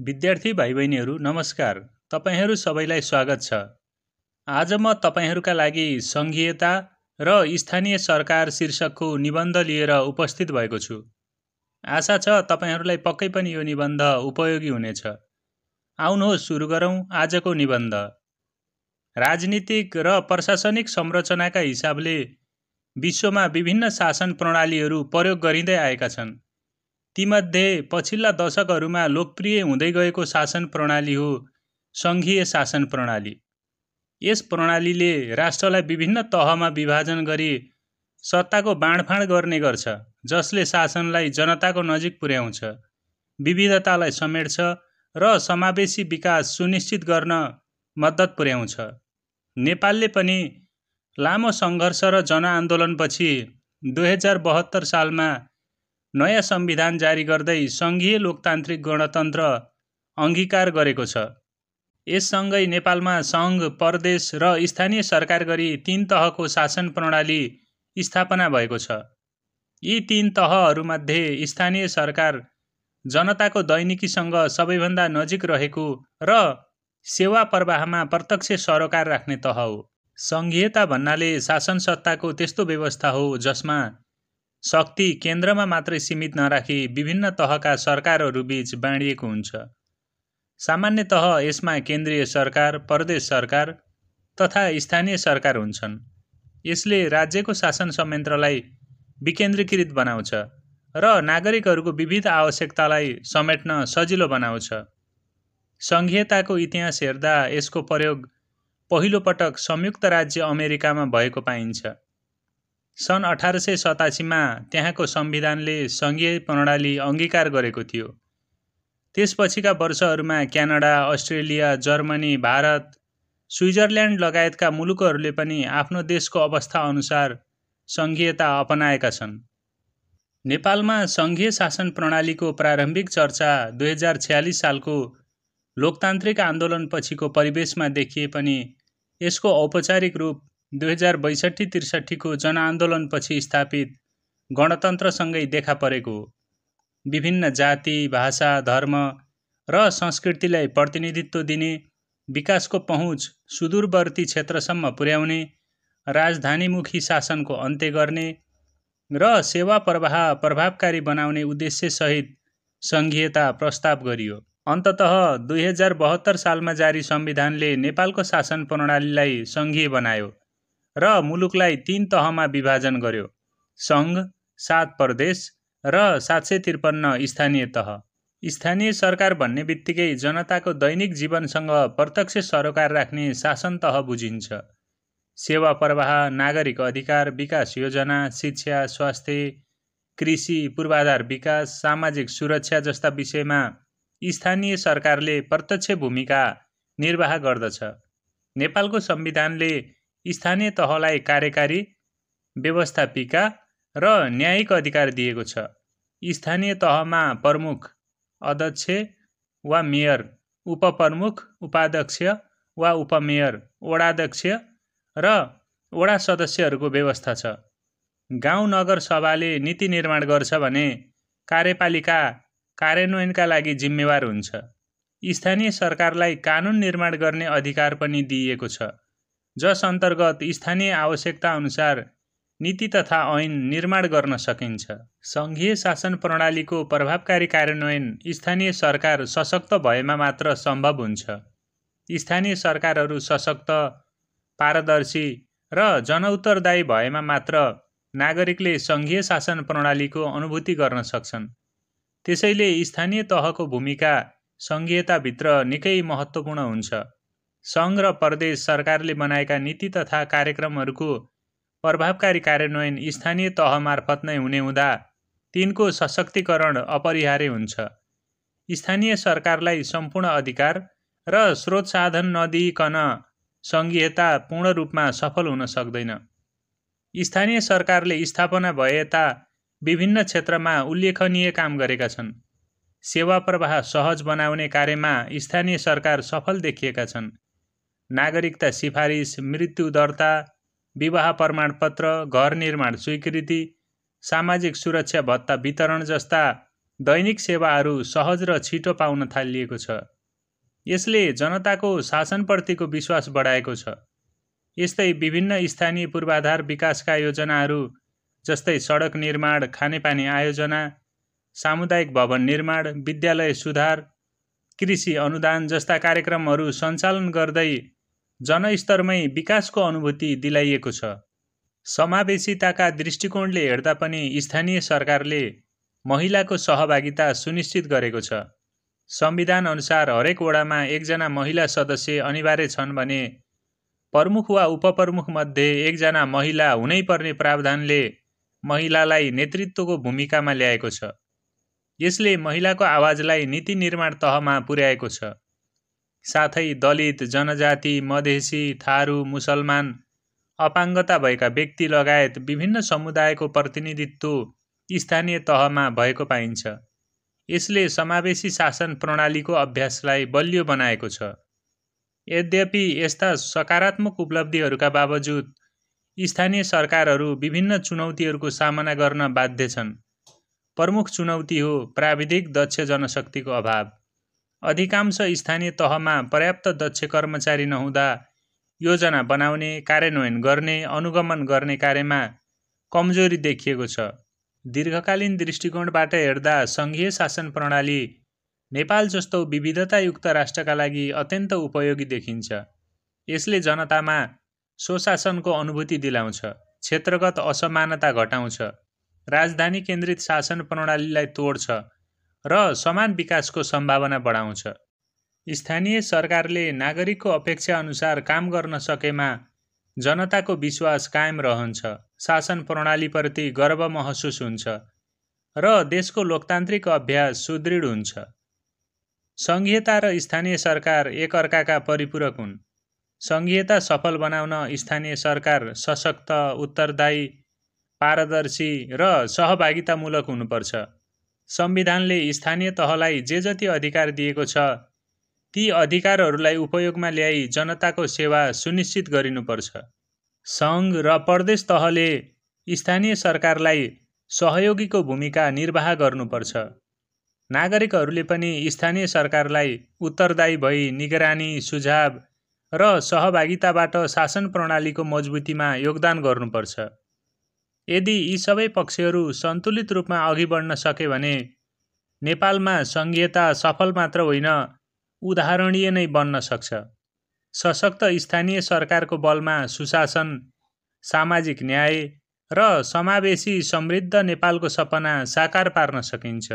विद्यार्थी भाइबहिनीहरू नमस्कार। तपाईहरू सबैलाई स्वागत छ। आज म तपाईहरूका लागि सङ्घीयता र स्थानीय सरकार शीर्षकको निबन्ध लिएर उपस्थित भएको छु। आशा छ तपाईहरूलाई पक्कै पनि यो निबन्ध उपयोगी हुनेछ। आउनुहोस् सुरु गरौँ आजको निबन्ध। राजनीतिक र प्रशासनिक संरचनाका हिसाबले विश्वमा विभिन्न शासन प्रणालीहरू प्रयोग गरिँदै आएका छन्। तीमध्ये पछिल्ला दशकहरूमा लोकप्रिय हुँदै गएको शासन प्रणाली हो सङ्घीय शासन प्रणाली। यस प्रणालीले राष्ट्रलाई विभिन्न तहमा विभाजन गरी सत्ताको बाँडफाँड गर्ने गर्छ, जसले शासनलाई जनताको नजिक पुर्याउँछ, विविधतालाई समेट्छ र समावेशी विकास सुनिश्चित गर्न मद्दत पुर्याउँछ। नेपालले पनि लामो सङ्घर्ष र जनआन्दोलनपछि 2072 सालमा नयाँ संविधान जारी गर्दै सङ्घीय लोकतान्त्रिक गणतन्त्र अङ्गीकार गरेको छ। यससँगै नेपालमा सङ्घ, प्रदेश र स्थानीय सरकार गरी 3 तहको शासन प्रणाली स्थापना भएको छ। यी 3 तहहरूमध्ये स्थानीय सरकार जनताको दैनिकीसँग सबैभन्दा नजिक रहेको र सेवा प्रवाहमा प्रत्यक्ष सरोकार राख्ने तह हो। सङ्घीयता भन्नाले शासन सत्ताको त्यस्तो व्यवस्था हो जसमा शक्ति केन्द्रमा मात्रै सीमित नराखी विभिन्न तहका सरकारहरू बीच बाँडिएको हुन्छ। सामान्यतः यसमा केन्द्रीय सरकार, प्रदेश सरकार तथा स्थानीय सरकार हुन्छन्। यसले राज्यको शासन संयन्त्रलाई विकेन्द्रीकृत बनाउँछ र नागरिकहरूको विविध आवश्यकतालाई समेट्न सजिलो बनाउँछ। सङ्घीयताको इतिहास हेर्दा यसको प्रयोग पहिलो पटक संयुक्त राज्य अमेरिकामा भएको पाइन्छ। सन् 1887 मा त्यहाँको संविधानले सङ्घीय प्रणाली अङ्गीकार गरेको थियो। त्यसपछिका वर्षहरूमा Canada, Australia, Germany, Bharat, Switzerland लगायतका मुलुकहरूले पनि आफ्नो देशको अवस्था अनुसार सङ्घीयता अपनाएका छन्। नेपालमा सङ्घीय शासन प्रणालीको प्रारम्भिक चर्चा 2046 सालको लोकतान्त्रिक आन्दोलनपछिको परिवेशमा देखिए पनि यसको औपचारिक रूप 2062-63 को जनआन्दोलनपछि स्थापित गणतन्त्रसँगै देखा परेको हो। विभिन्न जाति, भाषा, धर्म र संस्कृतिलाई प्रतिनिधित्व दिने, विकासको पहुँच सुदूरवर्ती क्षेत्रसम्म पुर्याउने, राजधानीमुखी शासनको अन्त्य गर्ने र सेवा प्रवाह प्रभावकारी बनाउने उद्देश्यसहित सङ्घीयता प्रस्ताव गरियो। अन्ततः 2072 सालमा जारी संविधानले नेपालको शासन प्रणालीलाई सङ्घीय बनायो र मुलुकलाई 3 तहमा विभाजन गर्यो: सङ्घ, 7 प्रदेश र 753 स्थानीय तह। स्थानीय सरकार भन्ने बित्तिकै जनताको दैनिक जीवनसँग प्रत्यक्ष सरोकार राख्ने शासन तह बुझिन्छ। सेवा प्रवाह, नागरिक अधिकार, विकास योजना, शिक्षा, स्वास्थ्य, कृषि, पूर्वाधार विकास, सामाजिक सुरक्षा जस्ता विषयमा स्थानीय सरकारले प्रत्यक्ष भूमिका निर्वाह गर्दछ। नेपालको संविधानले स्थानीय तहलाई कार्यकारी, व्यवस्थापिका र न्यायिक अधिकार दिएको छ। स्थानीय तहमा प्रमुख, अध्यक्ष वा मेयर, उपप्रमुख, उपाध्यक्ष वा उपमेयर, वडाध्यक्ष र वडा सदस्यहरूको व्यवस्था छ। गाउँ नगर सभाले नीति निर्माण गर्छ भने कार्यपालिका कार्यान्वयनका लागि जिम्मेवार हुन्छ। स्थानीय सरकारलाई कानुन निर्माण गर्ने अधिकार पनि दिइएको छ, जस अन्तर्गत स्थानीय आवश्यकता अनुसार नीति तथा ऐन निर्माण गर्न सकिन्छ। सङ्घीय शासन प्रणालीको प्रभावकारी कार्यान्वयन स्थानीय सरकार सशक्त भएमा मात्र सम्भव हुन्छ। स्थानीय सरकारहरू सशक्त, पारदर्शी र जनउत्तरदायी भएमा मात्र नागरिकले सङ्घीय शासन प्रणालीको अनुभूति गर्न सक्छन्। त्यसैले स्थानीय तहको भूमिका सङ्घीयताभित्र निकै महत्त्वपूर्ण हुन्छ। सङ्घ र प्रदेश सरकारले बनाएका नीति तथा कार्यक्रमहरूको प्रभावकारी कार्यान्वयन स्थानीय तह मार्फत नै हुने हुँदा तिनको सशक्तिकरण अपरिहार्य हुन्छ। स्थानीय सरकारलाई सम्पूर्ण अधिकार र स्रोत साधन नदिइकन सङ्घीयता पूर्ण रूपमा सफल हुन सक्दैन। स्थानीय सरकारले स्थापना भए यता विभिन्न क्षेत्रमा उल्लेखनीय काम गरेका छन्। सेवा प्रवाह सहज बनाउने कार्यमा स्थानीय सरकार सफल देखिएका छन्। नागरिकता सिफारिस, मृत्यु दर्ता, विवाह प्रमाणपत्र, घर निर्माण स्वीकृति, सामाजिक सुरक्षा भत्ता वितरण जस्ता दैनिक सेवाहरू सहज र छिटो पाउन थालिएको छ। यसले जनताको शासनप्रतिको विश्वास बढाएको छ। यस्तै विभिन्न स्थानीय पूर्वाधार विकासका योजनाहरू जस्तै सडक निर्माण, खानेपानी आयोजना, सामुदायिक भवन निर्माण, विद्यालय सुधार, कृषि अनुदान जस्ता कार्यक्रमहरू सञ्चालन गर्दै जनस्तरमै विकासको अनुभूति दिलाइएको छ। समावेशिताका दृष्टिकोणले हेर्दा पनि स्थानीय सरकारले महिलाको सहभागिता सुनिश्चित गरेको छ। संविधान अनुसार हरेक वडामा एकजना महिला सदस्य अनिवार्य छन् भने प्रमुख वा उपप्रमुख मध्ये एकजना महिला हुनैपर्ने प्रावधानले महिलालाई नेतृत्वको भूमिकामा ल्याएको छ। यसले महिलाको आवाजलाई नीति निर्माण तहमा पुर्याएको छ। साथै दलित, जनजाति, मधेसी, थारू, मुसलमान, अपाङ्गता भएका व्यक्ति लगायत विभिन्न समुदायको प्रतिनिधित्व स्थानीय तहमा भएको पाइन्छ। यसले समावेशी शासन प्रणालीको अभ्यासलाई बलियो बनाएको छ। यद्यपि यस्ता सकारात्मक उपलब्धिहरूका बावजुद स्थानीय सरकारहरू विभिन्न चुनौतीहरूको सामना गर्न बाध्य छन्। प्रमुख चुनौती हो प्राविधिक दक्ष जनशक्तिको अभाव। अधिकांश स्थानीय तहमा पर्याप्त दक्ष कर्मचारी नहुँदा योजना बनाउने, कार्यान्वयन गर्ने, अनुगमन गर्ने कार्यमा कमजोरी देखिएको छ। दीर्घकालीन दृष्टिकोणबाट हेर्दा सङ्घीय शासन प्रणाली नेपाल जस्तो विविधतायुक्त राष्ट्रका लागि अत्यन्त उपयोगी देखिन्छ। यसले जनतामा स्वशासनको अनुभूति दिलाउँछ, क्षेत्रगत असमानता घटाउँछ, राजधानी केन्द्रित शासन प्रणालीलाई तोड्छ र समान विकासको सम्भावना बढाउँछ। स्थानीय सरकारले नागरिकको अपेक्षा अनुसार काम गर्न सकेमा जनताको विश्वास कायम रहन्छ, शासन प्रणालीप्रति गर्व महसुस हुन्छ र देशको लोकतान्त्रिक अभ्यास सुदृढ हुन्छ। सङ्घीयता र स्थानीय सरकार एकअर्काका परिपूरक हुन्। सङ्घीयता सफल बनाउन स्थानीय सरकार सशक्त, उत्तरदायी, पारदर्शी र सहभागितामूलक हुनुपर्छ। संविधानले स्थानीय तहलाई जे जति अधिकार दिएको छ ती अधिकारहरूलाई उपयोगमा ल्याई जनताको सेवा सुनिश्चित गरिनुपर्छ। सङ्घ र प्रदेश तहले स्थानीय सरकारलाई सहयोगीको भूमिका निर्वाह गर्नुपर्छ। नागरिकहरूले पनि स्थानीय सरकारलाई उत्तरदायी भई निगरानी, सुझाव र सहभागिताबाट शासन प्रणालीको मजबुतीमा योगदान गर्नुपर्छ। यदि यी सबै पक्षहरू सन्तुलित रूपमा अघि बढ्न सके भने नेपालमा सङ्घीयता सफल मात्र होइन, उदाहरणीय नै बन्न सक्छ। सशक्त स्थानीय सरकारको बलमा सुशासन, सामाजिक न्याय र समावेशी समृद्ध नेपालको सपना साकार पार्न सकिन्छ।